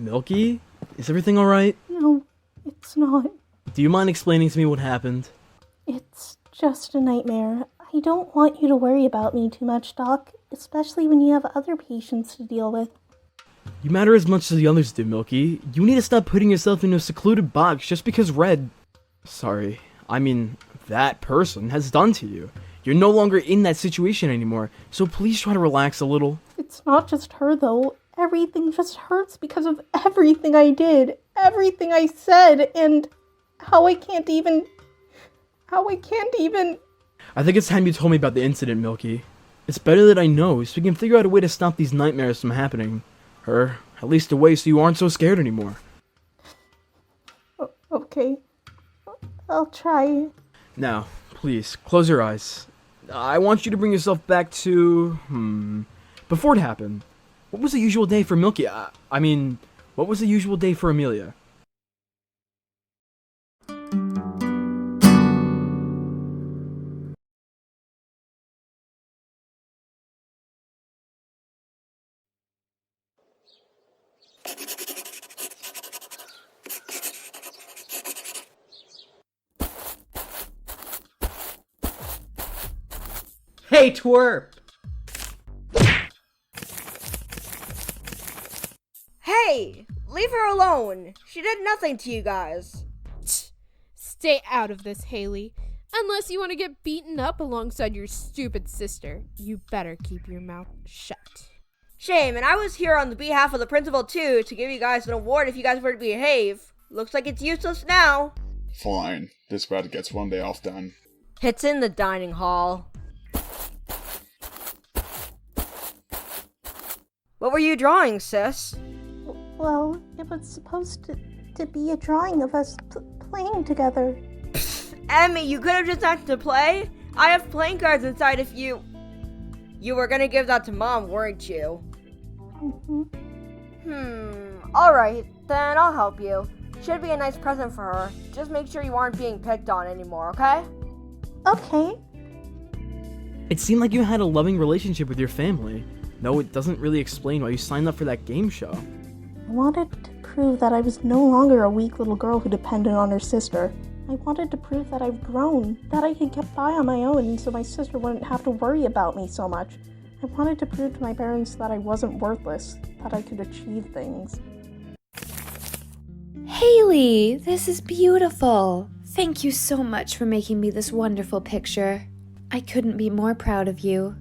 Milky? Is everything alright? No, it's not. Do you mind explaining to me what happened? It's just a nightmare. I don't want you to worry about me too much, Doc, especially when you have other patients to deal with. You matter as much as the others do, Milky. You need to stop putting yourself in a secluded box just because that person has done to you. You're no longer in that situation anymore, so please try to relax a little. It's not just her, though. Everything just hurts because of everything I did, everything I said, and how I can't even... I think it's time you told me about the incident, Milky. It's better that I know, so we can figure out a way to stop these nightmares from happening. Or at least a way so you aren't so scared anymore. Okay. I'll try. Now, please, close your eyes. I want you to bring yourself back to... before it happened. What was the usual day for Milky? What was the usual day for Amelia? Hey, twerp! Hey! Leave her alone! She did nothing to you guys. Stay out of this, Haley. Unless you want to get beaten up alongside your stupid sister, you better keep your mouth shut. Shame, and I was here on the behalf of the principal too to give you guys an award if you guys were to behave. Looks like it's useless now. Fine. This brat gets one day off then. It's in the dining hall. What were you drawing, sis? Well, it was supposed to be a drawing of us playing together. Emmy, you could have just asked to play? I have playing cards inside if you... You were gonna give that to Mom, weren't you? Alright, then I'll help you. Should be a nice present for her. Just make sure you aren't being picked on anymore, okay? Okay. It seemed like you had a loving relationship with your family. No, it doesn't really explain why you signed up for that game show. I wanted to prove that I was no longer a weak little girl who depended on her sister. I wanted to prove that I've grown, that I could get by on my own so my sister wouldn't have to worry about me so much. I wanted to prove to my parents that I wasn't worthless, that I could achieve things. Haley, this is beautiful. Thank you so much for making me this wonderful picture. I couldn't be more proud of you.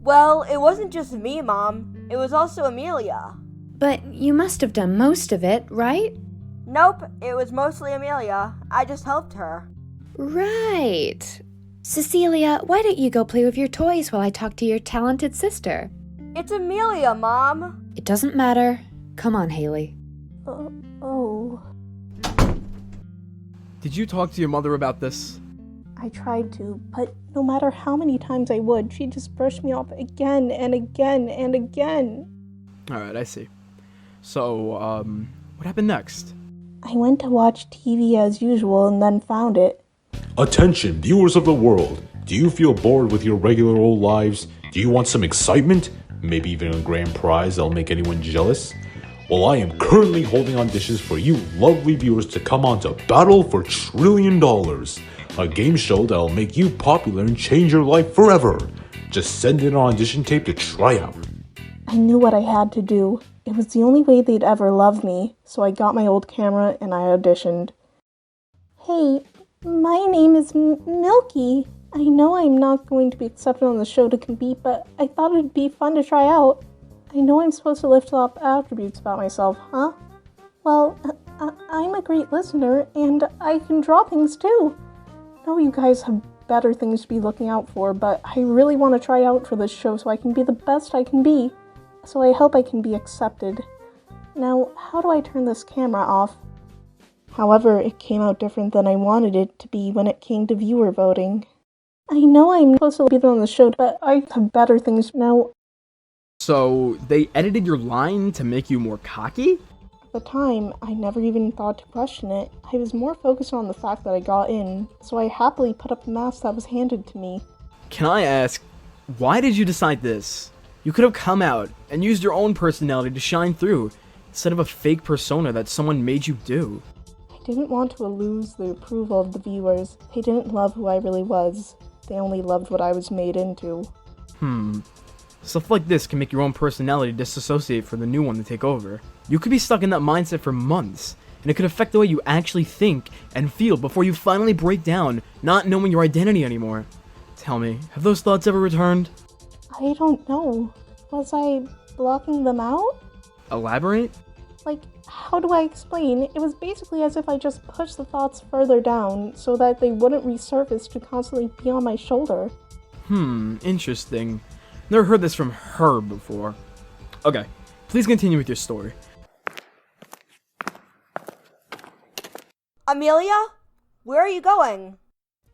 Well, it wasn't just me, Mom. It was also Amelia. But you must have done most of it, right? Nope, it was mostly Amelia. I just helped her. Right. Cecilia, why don't you go play with your toys while I talk to your talented sister? It's Amelia, Mom. It doesn't matter. Come on, Haley. Oh. Did you talk to your mother about this? I tried to, but no matter how many times I would, she'd just brush me off again and again and again. Alright, I see. So, what happened next? I went to watch TV as usual and then found it. Attention, viewers of the world. Do you feel bored with your regular old lives? Do you want some excitement? Maybe even a grand prize that'll make anyone jealous? Well, I am currently holding auditions for you lovely viewers to come on to Battle for $1 Trillion, a game show that'll make you popular and change your life forever. Just send in an audition tape to try out. I knew what I had to do. It was the only way they'd ever love me, so I got my old camera and I auditioned. Hey, my name is Milky. I know I'm not going to be accepted on the show to compete, but I thought it'd be fun to try out. I know I'm supposed to lift up attributes about myself, huh? Well, I'm a great listener, and I can draw things too. I know you guys have better things to be looking out for, but I really want to try out for this show so I can be the best I can be. So I hope I can be accepted. Now, how do I turn this camera off? However, it came out different than I wanted it to be when it came to viewer voting. I know I'm supposed to be on the show, but I have better things now. So, they edited your line to make you more cocky? At the time, I never even thought to question it. I was more focused on the fact that I got in, so I happily put up the mask that was handed to me. Can I ask, why did you decide this? You could have come out and used your own personality to shine through. instead of a fake persona that someone made you do. I didn't want to lose the approval of the viewers. They didn't love who I really was. They only loved what I was made into. Stuff like this can make your own personality disassociate for the new one to take over. You could be stuck in that mindset for months, and it could affect the way you actually think and feel before you finally break down, not knowing your identity anymore. Tell me, have those thoughts ever returned? I don't know. Was I blocking them out? Elaborate? Like, how do I explain? It was basically as if I just pushed the thoughts further down so that they wouldn't resurface to constantly be on my shoulder. Interesting. Never heard this from her before. Okay, please continue with your story. Amelia? Where are you going?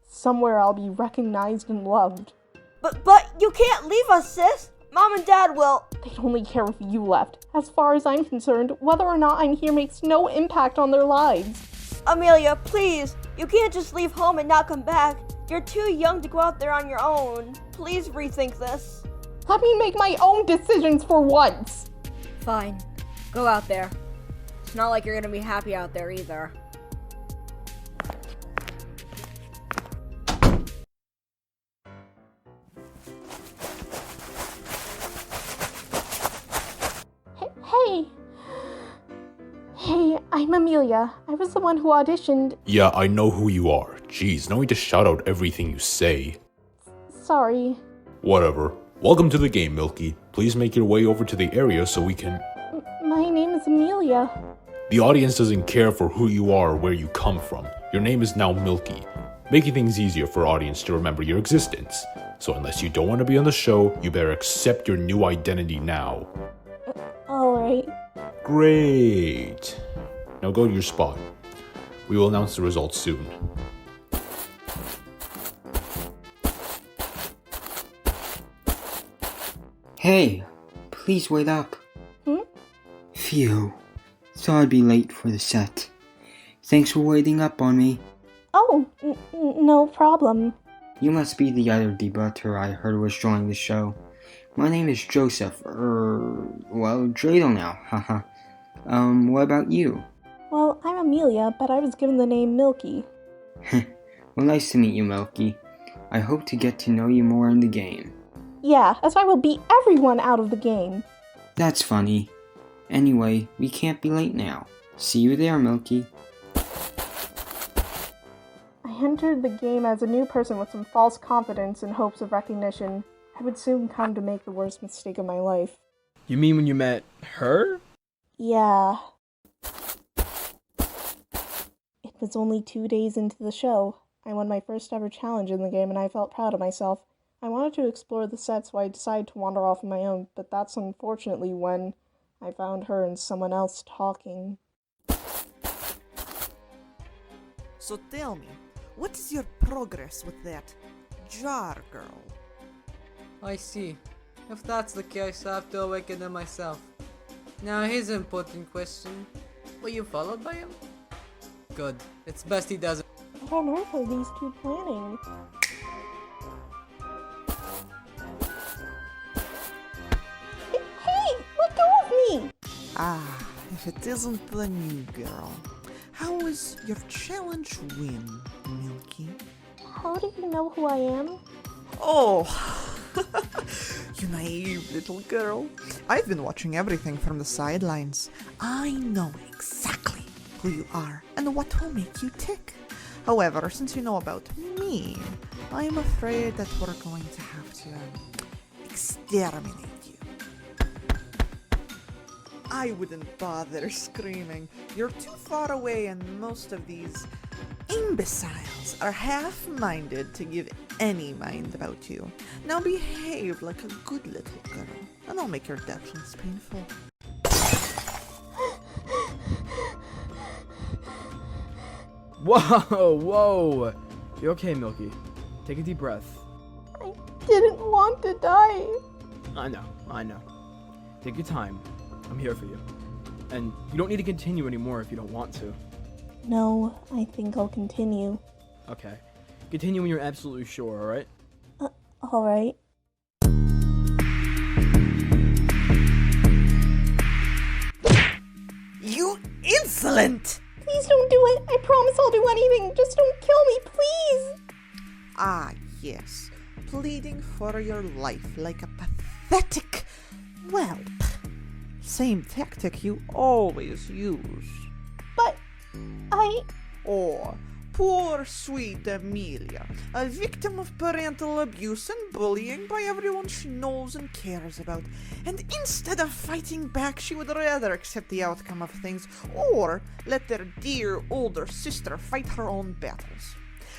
Somewhere I'll be recognized and loved. But you can't leave us, sis! Mom and Dad will... They'd only care if you left. As far as I'm concerned, whether or not I'm here makes no impact on their lives. Amelia, please! You can't just leave home and not come back. You're too young to go out there on your own. Please rethink this. Let me make my own decisions for once. Fine. Go out there. It's not like you're gonna be happy out there either. Hey, I'm Amelia. I was the one who auditioned. Yeah, I know who you are. Jeez, no need to shout out everything you say. Sorry. Whatever. Welcome to the game, Milky. Please make your way over to the area so we can... My name is Amelia. The audience doesn't care for who you are or where you come from. Your name is now Milky, making things easier for audience to remember your existence. So unless you don't want to be on the show, you better accept your new identity now. Alright. Great. Now go to your spot. We will announce the results soon. Hey, please wait up. Phew. Thought I'd be late for the set. Thanks for waiting up on me. Oh, no problem. You must be the other debuter I heard was joining the show. My name is Joseph, Dreidel now, haha. What about you? Well, I'm Amelia, but I was given the name Milky. Well, nice to meet you, Milky. I hope to get to know you more in the game. Yeah, as I will beat everyone out of the game. That's funny. Anyway, we can't be late now. See you there, Milky. I entered the game as a new person with some false confidence and hopes of recognition. I would soon come to make the worst mistake of my life. You mean when you met her? Yeah. It was only 2 days into the show. I won my first ever challenge in the game and I felt proud of myself. I wanted to explore the set, so I decided to wander off on my own, but that's unfortunately when I found her and someone else talking. So tell me, what is your progress with that jar girl? I see. If that's the case, I have to awaken them myself. Now here's an important question. Were you followed by him? Good. It's best he doesn't. What on earth are these two planning? Hey! Let go of me! Ah, if it isn't the new girl. How was your challenge win, Milky? How do you know who I am? Oh, you naive little girl. I've been watching everything from the sidelines. I know exactly who you are and what will make you tick. However, since you know about me, I'm afraid that we're going to have to exterminate you. I wouldn't bother screaming. You're too far away and most of these imbeciles are half-minded to give any mind about you. Now behave like a good little girl, and I'll make your death less painful. Whoa! You're okay, Milky. Take a deep breath. I didn't want to die. I know. Take your time. I'm here for you. And you don't need to continue anymore if you don't want to. No, I think I'll continue. Okay. Continue when you're absolutely sure, alright? Alright. Excellent! Please don't do it. I promise I'll do anything. Just don't kill me, please. Ah, yes. Pleading for your life like a pathetic whelp. Same tactic you always use. But I... Oh, poor sweet Amelia, a victim of parental abuse and bullying by everyone she knows and cares about. And instead of fighting back, she would rather accept the outcome of things or let their dear older sister fight her own battles.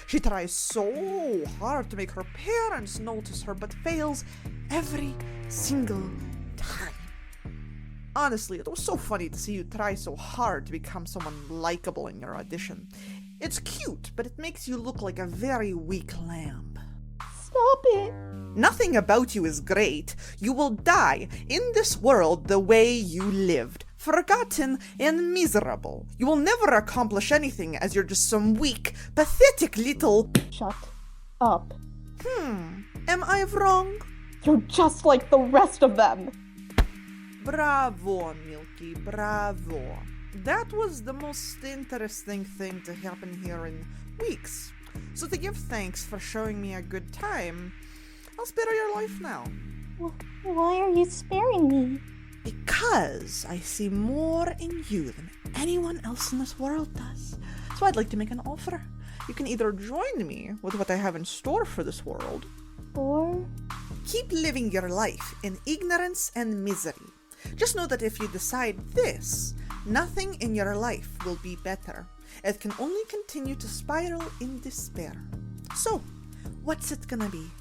She tries so hard to make her parents notice her, but fails every single time. Honestly, it was so funny to see you try so hard to become someone likable in your audition. It's cute, but it makes you look like a very weak lamb. Stop it. Nothing about you is great. You will die in this world the way you lived, forgotten and miserable. You will never accomplish anything as you're just some weak, pathetic little... Shut up. Am I wrong? You're just like the rest of them. Bravo, Milky, bravo. That was the most interesting thing to happen here in weeks. So to give thanks for showing me a good time, I'll spare your life now. Why are you sparing me? Because I see more in you than anyone else in this world does. So I'd like to make an offer. You can either join me with what I have in store for this world, Or... keep living your life in ignorance and misery. Just know that if you decide this, nothing in your life will be better. It can only continue to spiral in despair. So, what's it gonna be?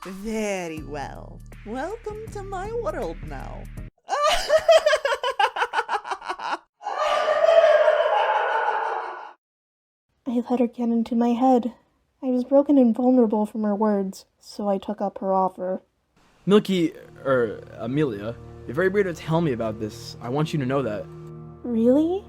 Very well. Welcome to my world now. I let her get into my head. I was broken and vulnerable from her words, so I took up her offer. Milky, Amelia, you're very brave to tell me about this. I want you to know that. Really?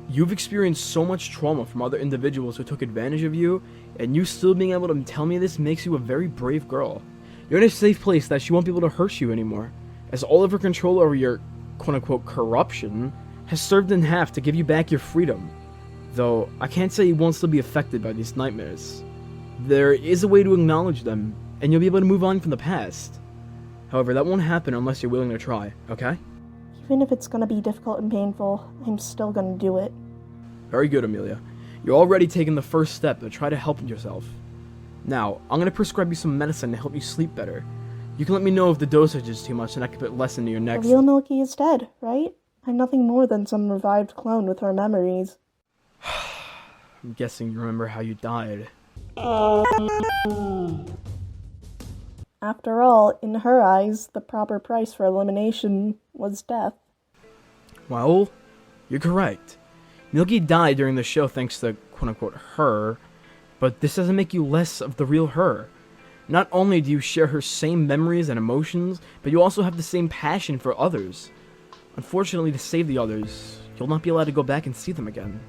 You've experienced so much trauma from other individuals who took advantage of you, and you still being able to tell me this makes you a very brave girl. You're in a safe place that she won't be able to hurt you anymore, as all of her control over your quote-unquote corruption has served in half to give you back your freedom. Though, I can't say you won't still be affected by these nightmares. There is a way to acknowledge them, and you'll be able to move on from the past. However, that won't happen unless you're willing to try, okay? Even if it's gonna be difficult and painful, I'm still gonna do it. Very good, Amelia. You're already taking the first step to try to help yourself. Now, I'm gonna prescribe you some medicine to help you sleep better. You can let me know if the dosage is too much and I can put less into your next... The real Milky is dead, right? I'm nothing more than some revived clone with her memories. I'm guessing you remember how you died. After all, in her eyes, the proper price for elimination was death. Well, you're correct. Milky died during the show thanks to quote-unquote her, but this doesn't make you less of the real her. Not only do you share her same memories and emotions, but you also have the same passion for others. Unfortunately, to save the others, you'll not be allowed to go back and see them again.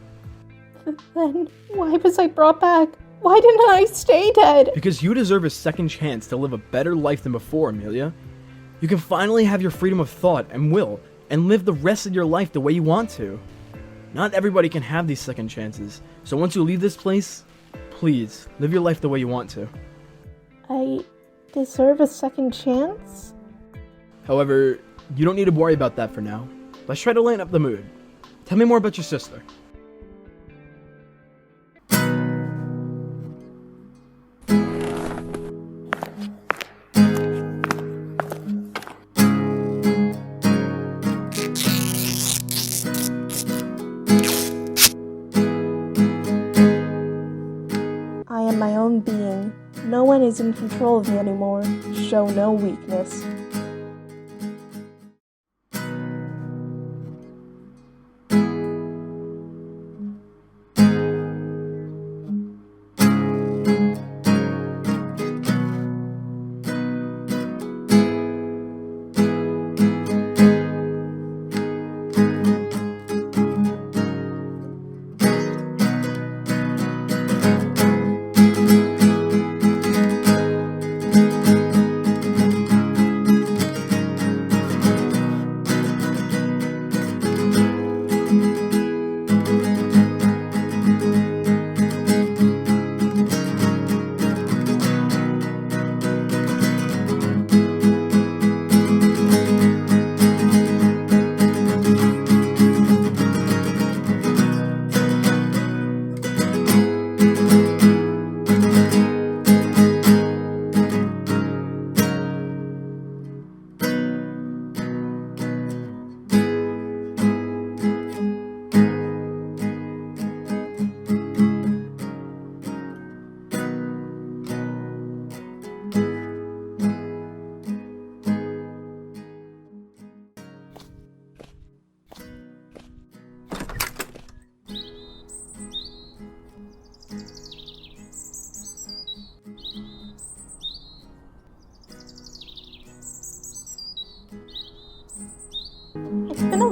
Then, why was I brought back? Why didn't I stay dead? Because you deserve a second chance to live a better life than before, Amelia. You can finally have your freedom of thought and will, and live the rest of your life the way you want to. Not everybody can have these second chances, so once you leave this place, please, live your life the way you want to. I deserve a second chance? However, you don't need to worry about that for now. Let's try to lighten up the mood. Tell me more about your sister. I am my own being. No one is in control of me anymore. Show no weakness.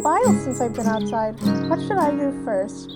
while since I've been outside. What should I do first?